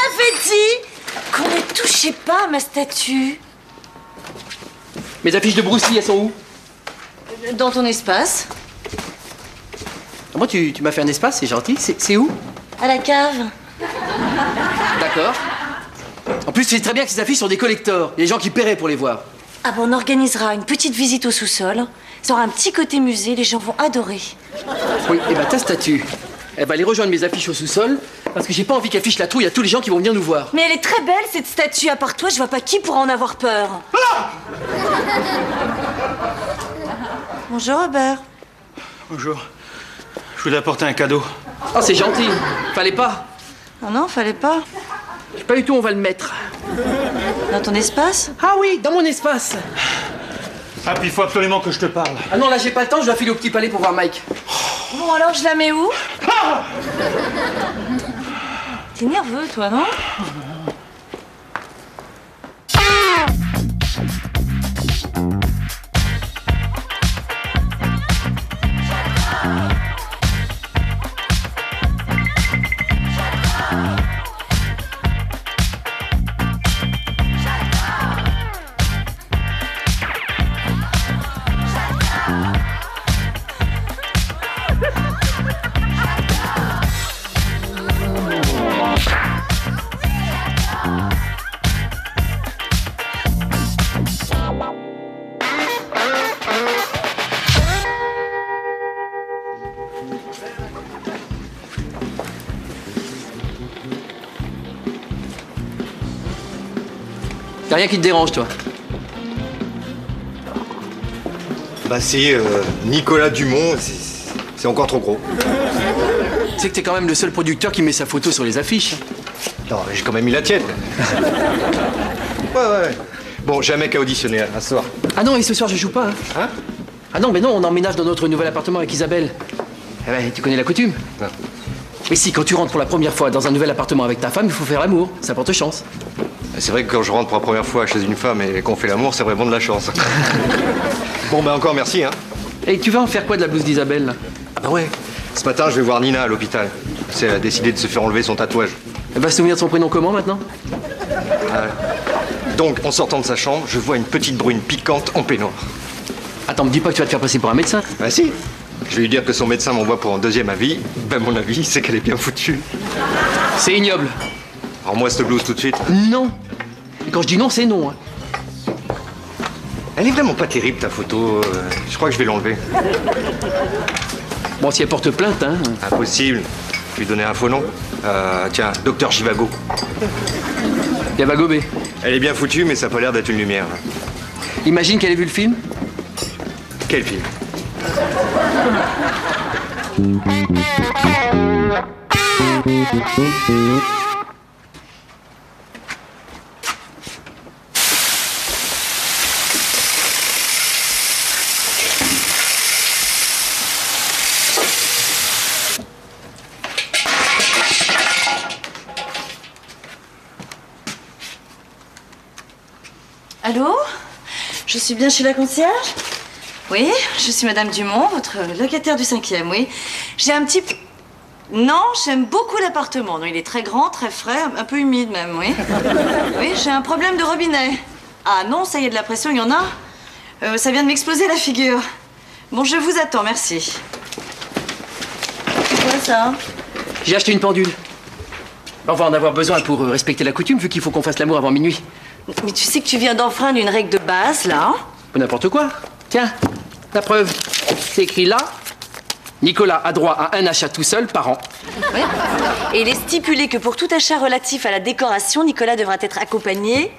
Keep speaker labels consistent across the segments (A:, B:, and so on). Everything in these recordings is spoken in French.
A: t'avais dit qu'on ne touchait pas à ma statue.
B: Mes affiches de Bruce Lee, elles sont où?
A: Dans ton espace.
B: Moi, tu m'as fait un espace, c'est gentil. C'est où?
A: À la cave.
B: D'accord. En plus, tu sais très bien que ces affiches sont des collectors. Il y a des gens qui paieraient pour les voir.
A: Ah bon, on organisera une petite visite au sous-sol. Ça aura un petit côté musée, les gens vont adorer.
B: Oui, et bah ta statue, elle va aller rejoindre mes affiches au sous-sol, parce que j'ai pas envie qu'affiche la trouille à tous les gens qui vont venir nous voir.
A: Mais elle est très belle, cette statue. À part toi, je vois pas qui pourra en avoir peur.
C: Ah!
A: Bonjour, Robert.
C: Bonjour. Je voulais apporter un cadeau.
B: Ah, c'est gentil. Fallait pas.
A: Ah non, fallait pas.
B: Je sais pas du tout où on va le mettre.
A: Dans ton espace?
B: Ah oui, dans mon espace.
C: Ah, puis il faut absolument que je te parle.
B: Ah non, là j'ai pas le temps, je dois filer au Petit Palais pour voir Mike.
A: Bon, alors je la mets où? T'es nerveux, toi, non?
B: Y'a rien qui te dérange, toi?
D: Bah si, Nicolas Dumont, c'est encore trop gros.
B: Tu sais que t'es quand même le seul producteur qui met sa photo sur les affiches.
D: Non, mais j'ai quand même mis la tienne. Ouais. Bon, j'ai un mec à auditionner, à ce soir.
B: Ah non, et ce soir je joue pas.
D: Hein?
B: Ah non, mais non, on emménage dans notre nouvel appartement avec Isabelle. Eh ben, tu connais la coutume?
D: Non.
B: Mais si, quand tu rentres pour la première fois dans un nouvel appartement avec ta femme, il faut faire l'amour. Ça porte chance.
D: C'est vrai que quand je rentre pour la première fois chez une femme et qu'on fait l'amour, c'est vraiment de la chance. Bon, bah encore merci, hein.
B: Et tu vas en faire quoi de la blouse d'Isabelle, là?
D: Ah bah ouais. Ce matin, je vais voir Nina à l'hôpital. Elle a décidé de se faire enlever son tatouage.
B: Elle va se souvenir de son prénom comment, maintenant?
D: Donc, en sortant de sa chambre, je vois une petite brune piquante en peignoir.
B: Attends, me dis pas que tu vas te faire passer pour un médecin.
D: Bah si. Je vais lui dire que son médecin m'envoie pour un deuxième avis. Ben mon avis, c'est qu'elle est bien foutue.
B: C'est ignoble.
D: Rends-moi cette blouse tout de suite.
B: Non. Et quand je dis non, c'est non. Hein.
D: Elle est vraiment pas terrible, ta photo. Je crois que je vais l'enlever.
B: Bon, si elle porte plainte, hein.
D: Impossible. Je lui donner un faux nom. Tiens, Docteur Givago.
B: Givago B.
D: Elle est bien foutue, mais ça a pas l'air d'être une lumière.
B: Imagine qu'elle ait vu le film.
D: Quel film?
A: Allô? Je suis bien chez la concierge? Oui, je suis Madame Dumont, votre locataire du 5e, oui. J'ai un petit... Non, j'aime beaucoup l'appartement. Non, il est très grand, très frais, un peu humide même, oui. Oui, j'ai un problème de robinet. Ah non, ça y est, de la pression, il y en a. Ça vient de m'exploser la figure. Bon, je vous attends, merci. C'est quoi ça?
B: J'ai acheté une pendule. On va en avoir besoin pour respecter la coutume, vu qu'il faut qu'on fasse l'amour avant minuit.
A: Mais tu sais que tu viens d'enfreindre une règle de base, là.
B: N'importe quoi. Tiens, la preuve. C'est écrit là. Nicolas a droit à un achat tout seul par an.
A: Oui. Et il est stipulé que pour tout achat relatif à la décoration, Nicolas devra être accompagné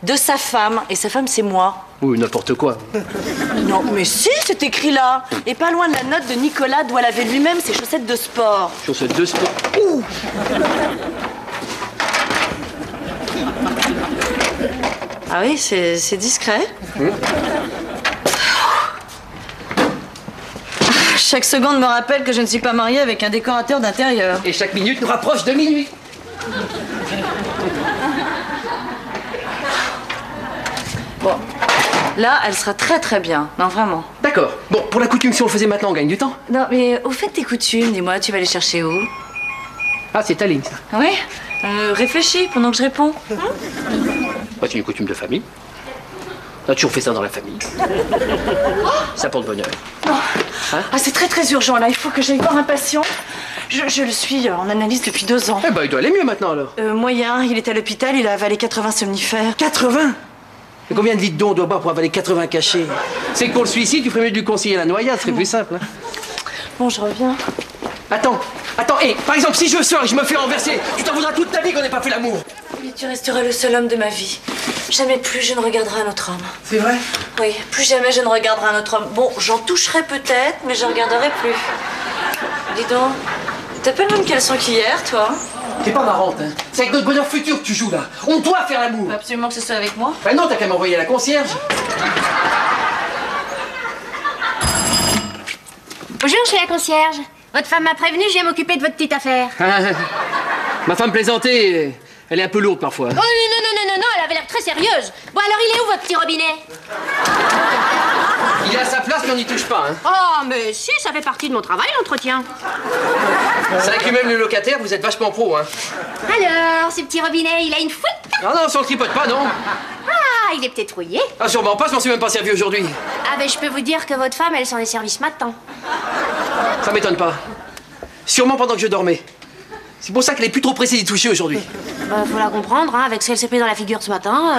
A: de sa femme. Et sa femme, c'est moi.
B: Oui, n'importe quoi.
A: Non, mais si, c'est écrit là. Et pas loin de la note de Nicolas doit laver lui-même ses chaussettes de sport.
B: Chaussettes de sport. Ouh.
A: Ah oui, c'est discret. Chaque seconde me rappelle que je ne suis pas mariée avec un décorateur d'intérieur.
B: Et chaque minute nous rapproche de minuit.
A: Bon, là, elle sera très très bien. Non, vraiment.
B: D'accord. Bon, pour la coutume, si on le faisait maintenant, on gagne du temps.
A: Non, mais au fait, tes coutumes, dis-moi, tu vas les chercher où?
B: Ah, c'est ta ligne, ça.
A: Oui? Réfléchis pendant que je réponds.
B: Bah, c'est une coutume de famille. On a toujours fait ça dans la famille. Ça porte bonheur.
A: Non.
B: Hein?
A: Ah, c'est très très urgent là, il faut que j'aille voir un patient. Je le suis en analyse depuis 2 ans.
B: Eh ben, il doit aller mieux maintenant alors.
A: Moyen, il est à l'hôpital, il a avalé 80 somnifères.
B: 80? Mais combien de litres d'eau on doit boire pour avaler 80 cachets? C'est que pour le suicide, tu ferais mieux de lui conseiller la noyade, ce serait plus simple. Hein.
A: Bon, je reviens.
B: Attends, hé, par exemple, si je sors et je me fais renverser, tu t'en voudras toute ta vie qu'on n'ait pas fait l'amour.
A: Mais tu resteras le seul homme de ma vie. Jamais plus je ne regarderai un autre homme.
B: C'est vrai?
A: Oui, plus jamais je ne regarderai un autre homme. Bon, j'en toucherai peut-être, mais je ne regarderai plus. Dis donc, t'as pas le même caleçon qu'hier, toi?
B: T'es pas marrante, hein. C'est avec notre bonheur futur que tu joues, là. On doit faire l'amour.
A: Faut absolument que ce soit avec moi.
B: Bah non, t'as qu'à m'envoyer à la concierge.
E: Bonjour, je suis la concierge. Votre femme m'a prévenu, je viens m'occuper de votre petite affaire.
B: Ma femme plaisantait, elle est un peu lourde parfois.
E: Oh non, non, non, non, non, elle avait l'air très sérieuse. Bon, alors il est où votre petit robinet?
B: Il est à sa place, mais on n'y touche pas, hein.
E: Oh, mais si, ça fait partie de mon travail, l'entretien.
B: C'est vrai que même le locataire, vous êtes vachement pro, hein.
E: Alors, ce petit robinet, il a une fuite?
B: Ah non, on le tripote pas, non.
E: Ah, il est peut-être rouillé.
B: Ah, sûrement pas, je m'en suis même pas servi aujourd'hui.
E: Ah, ben je peux vous dire que votre femme, elle s'en est servie ce matin.
B: Ça m'étonne pas. Sûrement pendant que je dormais. C'est pour ça qu'elle est plus trop pressée d'y toucher aujourd'hui.
E: Bah, faut la comprendre, hein, avec ce qu'elle s'est pris dans la figure ce matin.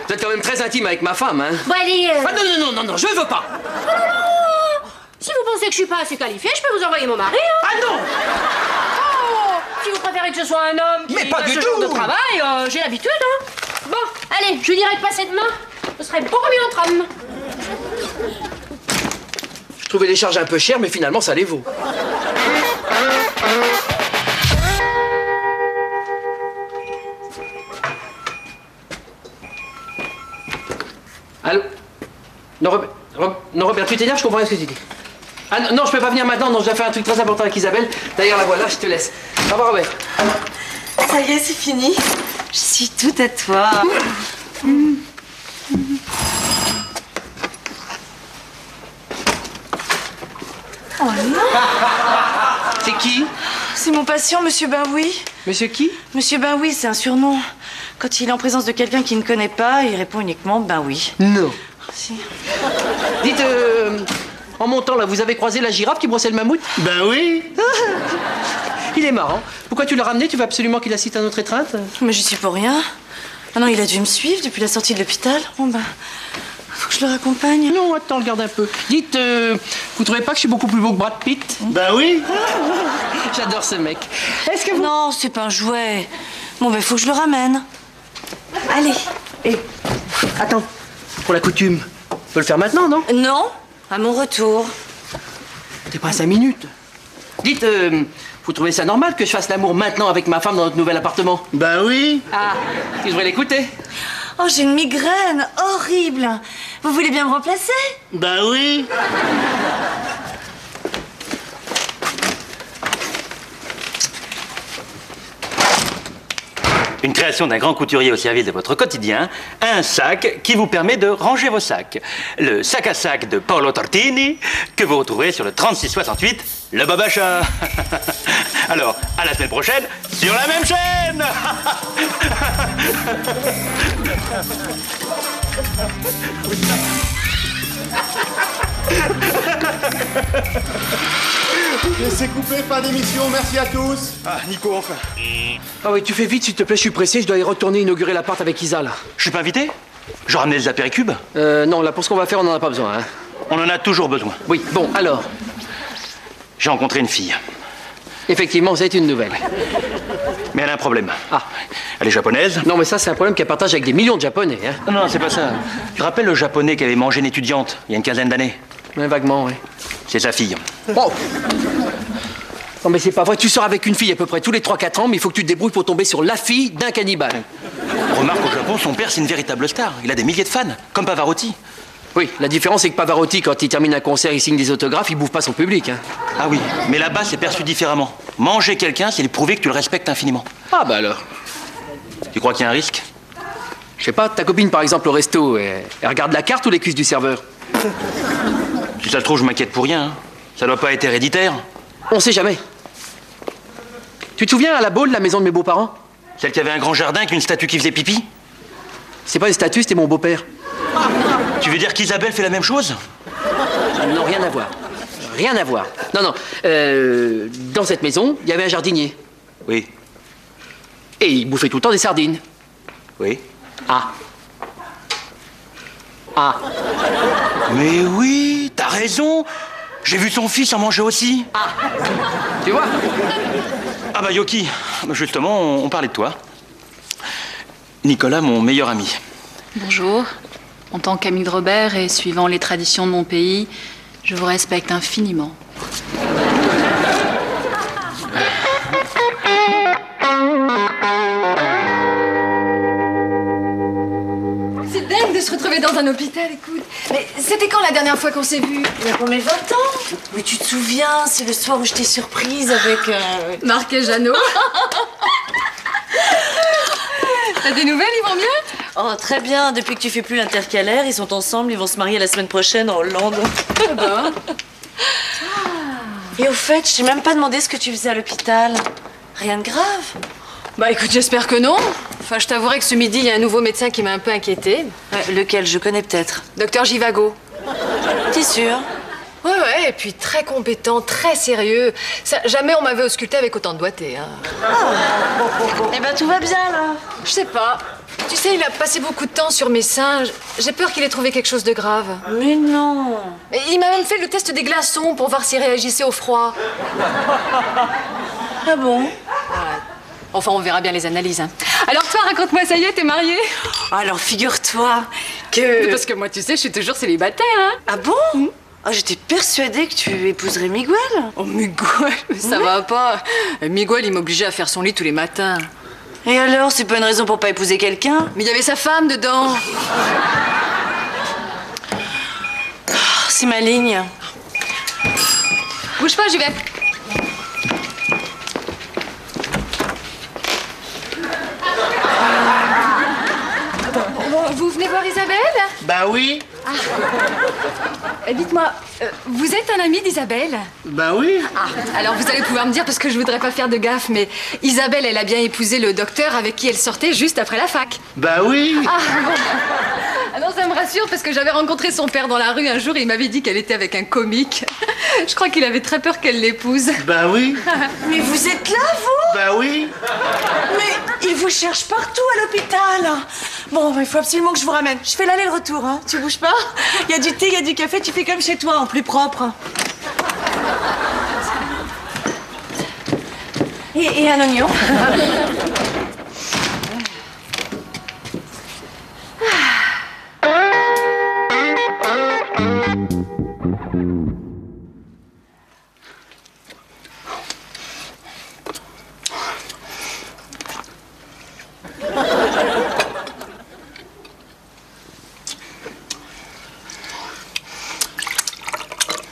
B: Vous êtes quand même très intime avec ma femme, hein.
E: Bon, allez...
B: Ah non, non, non, non, non, je veux pas.
E: Oh non, non. Si vous pensez que je suis pas assez qualifiée, je peux vous envoyer mon mari, hein.
B: Ah non.
E: Oh, si vous préférez que ce soit un homme qui
B: Mais pas
E: fasse
B: du
E: ce
B: tout.
E: genre de travail, j'ai l'habitude, hein. Bon, allez, je lui dirai de passer demain. Ce serait beaucoup mieux entre hommes.
B: Je trouvais les charges un peu chères, mais finalement, ça les vaut. Allô? Non, Robert, tu t'énerves, je comprends rien ce que tu dis. Ah non, je peux pas venir maintenant, non, je dois faire un truc très important avec Isabelle. D'ailleurs, la voilà, je te laisse. Au revoir, Robert.
A: Ça y est, c'est fini. Je suis tout à toi. Oh non!
B: C'est qui?
A: C'est mon patient, Monsieur Baoui.
B: Monsieur qui?
A: Monsieur Baoui, c'est un surnom. Quand il est en présence de quelqu'un qu'il ne connaît pas, il répond uniquement ben oui.
B: Non.
A: Si.
B: Dites, en montant là, vous avez croisé la girafe qui brossait le mammouth?
C: Ben oui.
B: Il est marrant. Pourquoi tu l'as ramené? Tu veux absolument qu'il assiste à notre étreinte?
A: Mais j'y suis pour rien. Ah non, il a dû me suivre depuis la sortie de l'hôpital. Bon ben, faut que je le raccompagne.
B: Non, attends, regarde un peu. Dites, vous trouvez pas que je suis beaucoup plus beau que Brad Pitt?
C: Ben oui.
B: J'adore ce mec. Est-ce que vous...
A: Non, c'est pas un jouet. Bon ben, faut que je le ramène. Allez.
B: Hé, attends. Pour la coutume, on peut le faire maintenant, non?
A: Non, à mon retour.
B: T'es pas à 5 minutes. Dites, vous trouvez ça normal que je fasse l'amour maintenant avec ma femme dans notre nouvel appartement?
C: Ben oui.
B: Ah, tu devrais l'écouter.
A: Oh, j'ai une migraine horrible. Vous voulez bien me remplacer?
C: Ben oui. Une création d'un grand couturier au service de votre quotidien, un sac qui vous permet de ranger vos sacs. Le sac à sac de Paolo Tortini, que vous retrouverez sur le 3668, le Babacha. Alors, à la semaine prochaine, sur la même chaîne.
F: C'est coupé, pas d'émission, merci à tous.
C: Ah, Nico, enfin.
B: Ah oui, tu fais vite, s'il te plaît, je suis pressé, je dois y retourner inaugurer l'appart avec Isa, là.
C: Je suis pas invité? Je ramenais des apéricubes?
B: Non, là, pour ce qu'on va faire, on n'en a pas besoin, hein.
C: On en a toujours besoin.
B: Oui, bon, alors.
C: J'ai rencontré une fille.
B: Effectivement, c'est une nouvelle.
C: Mais elle a un problème.
B: Ah.
C: Elle est japonaise?
B: Non, mais ça, c'est un problème qu'elle partage avec des millions de Japonais, hein.
C: Non, non, c'est pas ça. Tu te rappelles le japonais qui avait mangé une étudiante il y a une quinzaine d'années?
B: Ouais, vaguement, oui.
C: C'est sa fille.
B: Oh. Non, mais c'est pas vrai, tu sors avec une fille à peu près tous les 3-4 ans, mais il faut que tu te débrouilles pour tomber sur la fille d'un cannibale.
C: Remarque, au Japon, son père, c'est une véritable star. Il a des milliers de fans, comme Pavarotti.
B: Oui, la différence, c'est que Pavarotti, quand il termine un concert, il signe des autographes, il bouffe pas son public, hein.
C: Ah oui, mais là-bas, c'est perçu différemment. Manger quelqu'un, c'est lui prouver que tu le respectes infiniment.
B: Ah bah alors.
C: Tu crois qu'il y a un risque?
B: Je sais pas, ta copine, par exemple, au resto, elle regarde la carte ou les cuisses du serveur?
C: Si ça se trouve, je m'inquiète pour rien. Hein. Ça doit pas être héréditaire.
B: On sait jamais. Tu te souviens à la Baule, la maison de mes beaux-parents?
C: Celle qui avait un grand jardin avec une statue qui faisait pipi?
B: C'est pas une statue, c'était mon beau-père.
C: Tu veux dire qu'Isabelle fait la même chose?
B: Non, rien à voir. Rien à voir. Non, non. Dans cette maison, il y avait un jardinier.
C: Oui.
B: Et il bouffait tout le temps des sardines.
C: Oui.
B: Ah. Ah.
C: Mais oui, t'as raison. J'ai vu son fils en manger aussi.
B: Ah. Tu vois?
C: Ah bah Yoki, justement, on parlait de toi. Nicolas, mon meilleur ami.
G: Bonjour. En tant qu'ami de Robert et suivant les traditions de mon pays, je vous respecte infiniment.
E: C'est dingue de se retrouver dans un hôpital, écoute. Mais c'était quand la dernière fois qu'on s'est vus?
A: Il y a pour mes 20 ans. Mais tu te souviens, c'est le soir où je t'ai surprise avec...
E: Marc et Jeannot. T'as des nouvelles, ils vont mieux?
A: Oh, très bien. Depuis que tu fais plus l'intercalaire, ils sont ensemble, ils vont se marier la semaine prochaine en Hollande.
E: Ah bah.
A: Et au fait, je t'ai même pas demandé ce que tu faisais à l'hôpital. Rien de grave.
E: Bah écoute, j'espère que non. Enfin, je t'avouerai que ce midi, il y a un nouveau médecin qui m'a un peu inquiétée.
A: Lequel? Je connais peut-être.
E: Docteur Givago.
A: T'es sûre?
E: Ouais, et puis très compétent, très sérieux. Ça, jamais on m'avait ausculté avec autant de doigté, hein.
A: Eh ben, tout va bien, là.
E: Je sais pas. Tu sais, il a passé beaucoup de temps sur mes seins. J'ai peur qu'il ait trouvé quelque chose de grave.
A: Mais non.
E: Et il m'a même fait le test des glaçons pour voir s'il réagissait au froid.
A: Ah bon?
E: Ouais. Enfin, on verra bien les analyses, hein. Alors toi, raconte-moi, ça y est, t'es mariée?
A: Alors, figure-toi que...
E: Parce que moi, tu sais, je suis toujours célibataire, hein.
A: Ah bon? Ah, j'étais persuadée que tu épouserais Miguel.
E: Oh, Miguel, ça va pas. Miguel, il m'obligeait à faire son lit tous les matins.
A: Et alors, c'est pas une raison pour pas épouser quelqu'un?
E: Mais il y avait sa femme dedans.
A: C'est ma ligne.
E: Bouge pas, j'y vais. Bon, vous venez voir Isabelle?
H: Bah oui.
E: Dites-moi, vous êtes un ami d'Isabelle?
H: Bah oui.
E: Ah, alors vous allez pouvoir me dire, parce que je voudrais pas faire de gaffe, mais Isabelle, elle a bien épousé le docteur avec qui elle sortait juste après la fac.
H: Bah oui.
E: Ah, bon. Ah non, ça me rassure, parce que j'avais rencontré son père dans la rue un jour et il m'avait dit qu'elle était avec un comique. Je crois qu'il avait très peur qu'elle l'épouse.
H: Bah oui.
A: Mais vous êtes là, vous?
H: Bah oui.
A: Mais il vous cherche partout à l'hôpital. Bon, il faut absolument que je vous ramène. Je fais l'aller-retour, hein. Tu bouges pas? Il y a du thé, il y a du café, tu fais comme chez toi, en plus propre. Et un oignon.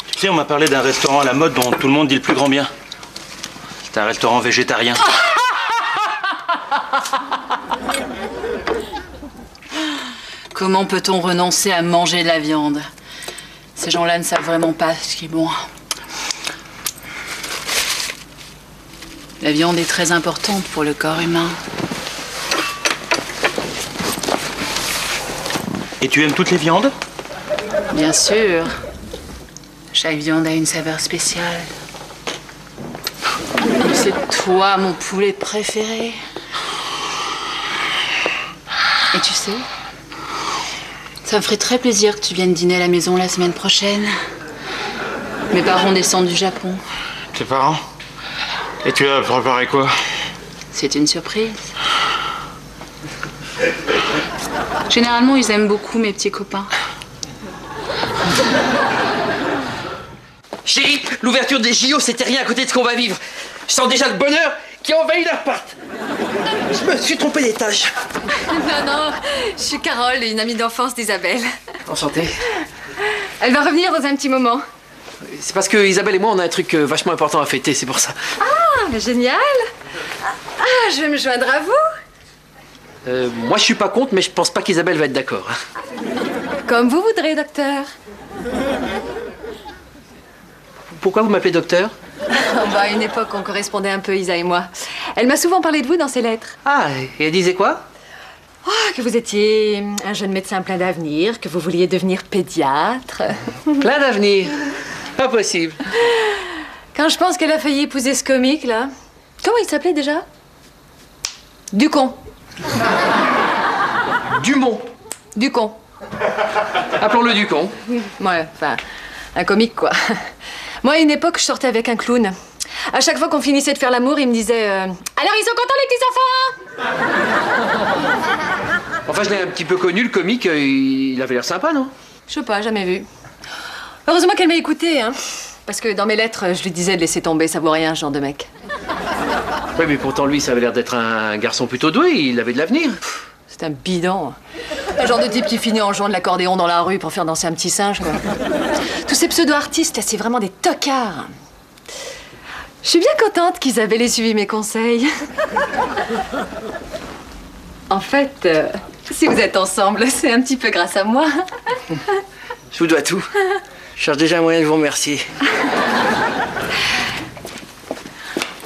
C: Tu sais, on m'a parlé d'un restaurant à la mode dont tout le monde dit le plus grand bien. C'est un restaurant végétarien.
G: Comment peut-on renoncer à manger de la viande? Ces gens-là ne savent vraiment pas ce qui est bon. La viande est très importante pour le corps humain.
C: Et tu aimes toutes les viandes?
G: Bien sûr. Chaque viande a une saveur spéciale. C'est toi, mon poulet préféré. Et tu sais, ça me ferait très plaisir que tu viennes dîner à la maison la semaine prochaine. Mes parents descendent du Japon.
H: Tes parents? Et tu as préparé quoi?
G: C'est une surprise. Généralement, ils aiment beaucoup mes petits copains.
B: Chérie, l'ouverture des JO, c'était rien à côté de ce qu'on va vivre. Je sens déjà le bonheur qui envahit l'appart. Je me suis trompé d'étage.
E: Non, je suis Carole, une amie d'enfance d'Isabelle.
B: Enchanté.
E: Elle va revenir dans un petit moment.
B: C'est parce que Isabelle et moi, on a un truc vachement important à fêter, c'est pour ça.
E: Ah, mais génial. Ah, je vais me joindre à vous.
B: Moi, je suis pas contre, mais je pense pas qu'Isabelle va être d'accord.
E: Comme vous voudrez, docteur.
B: Pourquoi vous m'appelez docteur?
E: Bah, à une époque, on correspondait un peu, Isa et moi. Elle m'a souvent parlé de vous dans ses lettres.
B: Ah, et elle disait quoi?
E: Oh, que vous étiez un jeune médecin plein d'avenir, que vous vouliez devenir pédiatre.
B: Plein d'avenir. Pas possible.
E: Quand je pense qu'elle a failli épouser ce comique, là... Comment il s'appelait déjà? Ducon.
B: Dumont.
E: Ducon.
B: Appelons-le Ducon.
E: Ouais, enfin, un comique, quoi. Moi, à une époque, je sortais avec un clown. À chaque fois qu'on finissait de faire l'amour, il me disait alors, ils sont contents, les petits enfants?
B: Enfin, je l'ai un petit peu connu, le comique. Il avait l'air sympa, non?
E: Je sais pas, jamais vu. Heureusement qu'elle m'a écouté, hein. Parce que dans mes lettres, je lui disais de laisser tomber, ça vaut rien, ce genre de mec.
B: Oui, mais pourtant, lui, ça avait l'air d'être un garçon plutôt doué. Il avait de l'avenir.
E: C'est un bidon. Le genre de type qui finit en jouant de l'accordéon dans la rue pour faire danser un petit singe, quoi. Tous ces pseudo-artistes, c'est vraiment des tocards. Je suis bien contente qu'Isabelle ait suivi mes conseils. En fait, si vous êtes ensemble, c'est un petit peu grâce à moi.
B: Je vous dois tout. Je cherche déjà un moyen de vous remercier.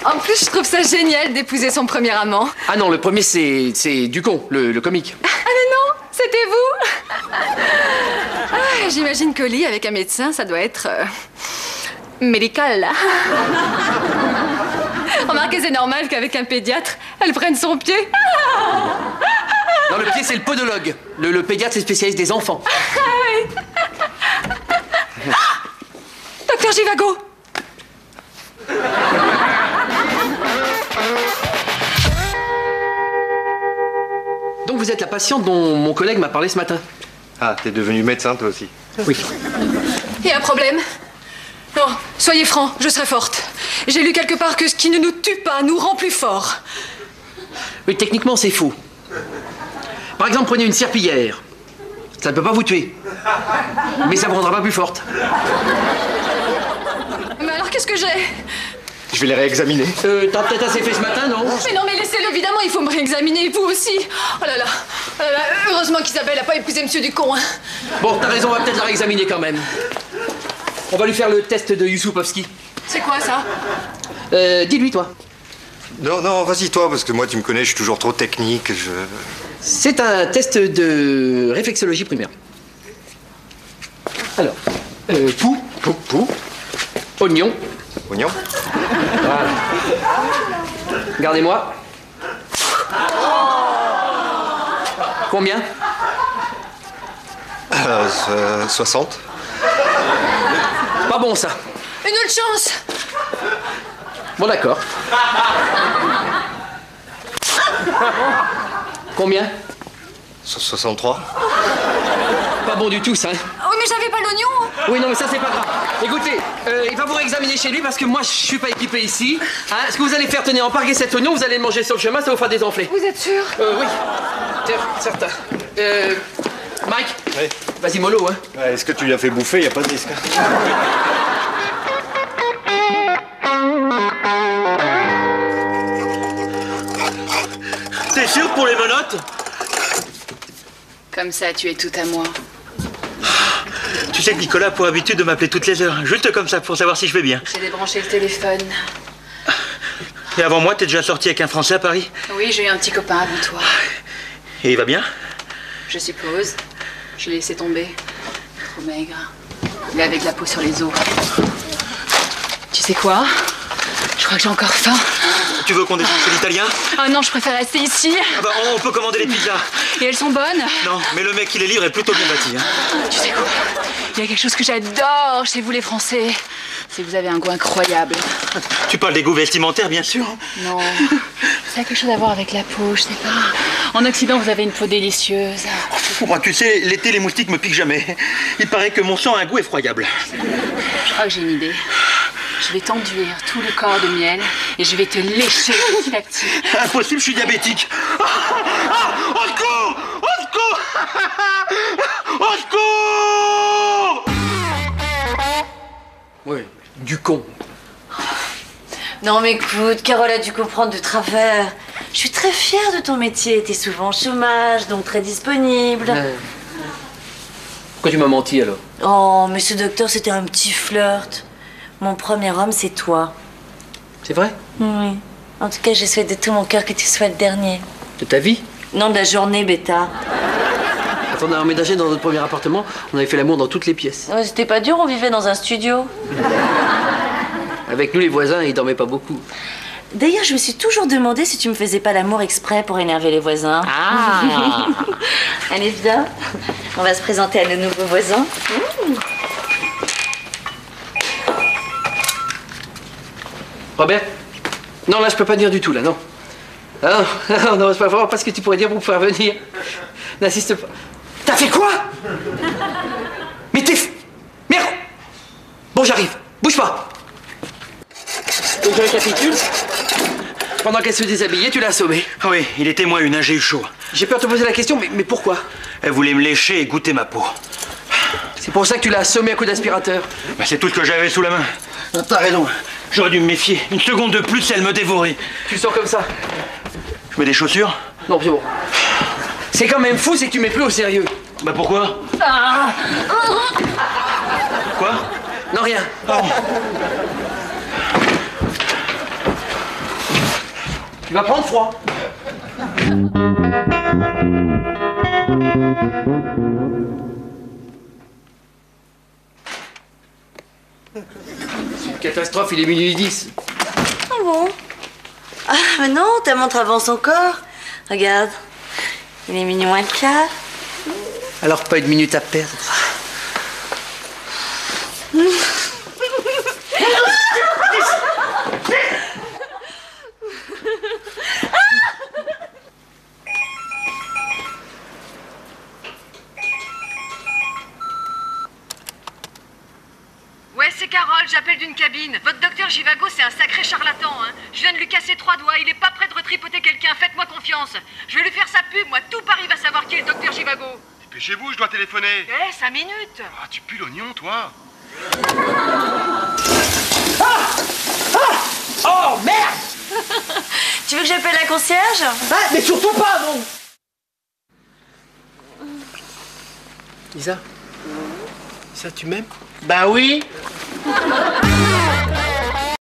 E: En plus, je trouve ça génial d'épouser son premier amant.
B: Ah non, le premier, c'est Ducon, le comique.
E: Ah mais non, c'était vous. Ah, j'imagine que lit avec un médecin, ça doit être... médical, là. Remarquez, c'est normal qu'avec un pédiatre, elle prenne son pied.
B: Non, le pied, c'est le podologue. Le pédiatre, c'est spécialiste des enfants.
E: Docteur Givago.
B: Donc vous êtes la patiente dont mon collègue m'a parlé ce matin.
D: Ah, t'es devenu médecin toi aussi?
B: Oui.
E: Il y a un problème? Non, soyez franc, je serai forte. J'ai lu quelque part que ce qui ne nous tue pas nous rend plus forts.
B: Oui, techniquement, c'est faux. Par exemple, prenez une serpillière. Ça ne peut pas vous tuer. Mais ça vous rendra pas plus forte.
E: Mais alors, qu'est-ce que j'ai?
D: Je vais les réexaminer.
B: T'as peut-être assez fait ce matin, non?
E: Mais non, mais laissez-le, évidemment, il faut me réexaminer, vous aussi. Oh là là, oh là là, heureusement qu'Isabelle n'a pas épousé Monsieur Ducon, hein.
B: Bon, t'as raison, on va peut-être la réexaminer quand même. On va lui faire le test de Youssoufovski.
E: C'est quoi, ça?
B: Dis-lui, toi.
D: Non, non, vas-y toi, parce que moi tu me connais, je suis toujours trop technique,
B: C'est un test de réflexologie primaire. Alors, pou, oignon.
D: Oignon.
B: Voilà. Regardez-moi. Combien?
D: 60.
B: Pas bon, ça.
E: Une autre chance.
B: Bon, d'accord. Combien?
D: 63.
B: Pas bon du tout, ça.
E: Oh, mais j'avais pas l'oignon.
B: Oui, non, mais ça, c'est pas grave. Écoutez, il va vous réexaminer chez lui parce que moi, je suis pas équipé ici. Hein, ce que vous allez faire, tenez, emparguer cet oignon, vous allez le manger sur le chemin, ça vous fera des enflés.
E: Vous êtes sûr?
B: Oui. Certain. Mike?
D: Oui.
B: Vas-y, mollo, hein.
D: Ouais, est-ce que tu lui as fait bouffer? Y a pas de risque.
C: T'es sûr pour les menottes?
G: Comme ça, tu es tout à moi.
C: Tu sais que Nicolas a pour habitude de m'appeler toutes les heures, juste comme ça, pour savoir si je vais bien.
G: J'ai débranché le téléphone.
C: Et avant moi, t'es déjà sorti avec un Français à Paris?
G: Oui, j'ai eu un petit copain avant toi.
C: Et il va bien?
G: Je suppose. Je l'ai laissé tomber. Trop maigre. Il est avec la peau sur les os. Tu sais quoi? Je crois que j'ai encore faim.
C: Tu veux qu'on descende chez l'italien?
G: Ah non, je préfère rester ici.
C: Ah bah, on peut commander les pizzas.
G: Et elles sont bonnes?
C: Non, mais le mec qui les livre est plutôt bien bâti. Hein.
G: Tu sais quoi? Il y a quelque chose que j'adore chez vous les Français. C'est que vous avez un goût incroyable.
C: Tu parles des goûts vestimentaires, bien sûr.
G: Non. Ça a quelque chose à voir avec la peau, je sais pas. En Occident, vous avez une peau délicieuse.
C: Moi, tu sais, l'été, les moustiques me piquent jamais. Il paraît que mon sang a un goût effroyable.
G: Je crois que j'ai une idée. Je vais t'enduire tout le corps de miel et je vais te lécher petit à petit.
C: Impossible, je suis diabétique. Au secours! Au secours! Au secours!
B: Oui, du con.
A: Non mais écoute, Carole a dû comprendre de travers. Je suis très fière de ton métier. T'es souvent au chômage, donc très disponible.
B: Pourquoi tu m'as menti alors?
A: Oh, mais ce docteur, c'était un petit flirt. Mon premier homme, c'est toi.
B: C'est vrai?
A: Oui. En tout cas, je souhaite de tout mon cœur que tu sois le dernier.
B: De ta vie?
A: Non, de la journée, bêta.
B: Quand on a emménagé dans notre premier appartement, on avait fait l'amour dans toutes les pièces.
A: Ouais, c'était pas dur, on vivait dans un studio.
B: Avec nous, les voisins, ils dormaient pas beaucoup.
A: D'ailleurs, je me suis toujours demandé si tu me faisais pas l'amour exprès pour énerver les voisins.
B: Ah.
A: Allez, viens. On va se présenter à nos nouveaux voisins.
B: Robert? Non, là, je peux pas dire du tout, là, non. Ah non, non, c'est pas vraiment pas ce que tu pourrais dire pour me faire venir. N'insiste pas. T'as fait quoi? Mais t'es... Merde! Bon, j'arrive. Bouge pas. Donc, je récapitule. Pendant qu'elle se déshabillait, tu l'as assommée.
C: Ah oui, il est témoin, une j'ai eu chaud.
B: J'ai peur de te poser la question, mais pourquoi?
C: Elle voulait me lécher et goûter ma peau.
B: C'est pour ça que tu l'as assommée à coup d'aspirateur.
C: Ben, c'est tout ce que j'avais sous la main. Ah, t'as raison, j'aurais dû me méfier. Une seconde de plus, elle me dévorait.
B: Tu le sens comme ça?
C: Je mets des chaussures?
B: Non, c'est bon. C'est quand même fou, c'est que tu mets plus au sérieux.
C: Bah pourquoi? Quoi?
B: Non, rien.
C: Oh.
B: Tu vas prendre froid. C'est une catastrophe, il est minuit 10.
A: Ah bon? Ah, mais non, ta montre avance encore. Regarde, il est minuit moins le quart.
B: Alors pas une minute à perdre.
E: Ouais, c'est Carole, j'appelle d'une cabine. Votre docteur Givago, c'est un sacré charlatan, hein. Je viens de lui casser 3 doigts, il est pas prêt de retripoter quelqu'un, faites-moi confiance. Je vais lui faire sa pub, moi, tout Paris va savoir qui est le docteur Givago.
H: Dépêchez-vous, je dois téléphoner.
E: Eh, 5 minutes.
H: Ah, tu pues l'oignon, toi.
B: Oh, merde!
A: Tu veux que j'appelle la concierge?
B: Ah, mais surtout pas, non! Lisa? Lisa, tu m'aimes?
H: Bah oui.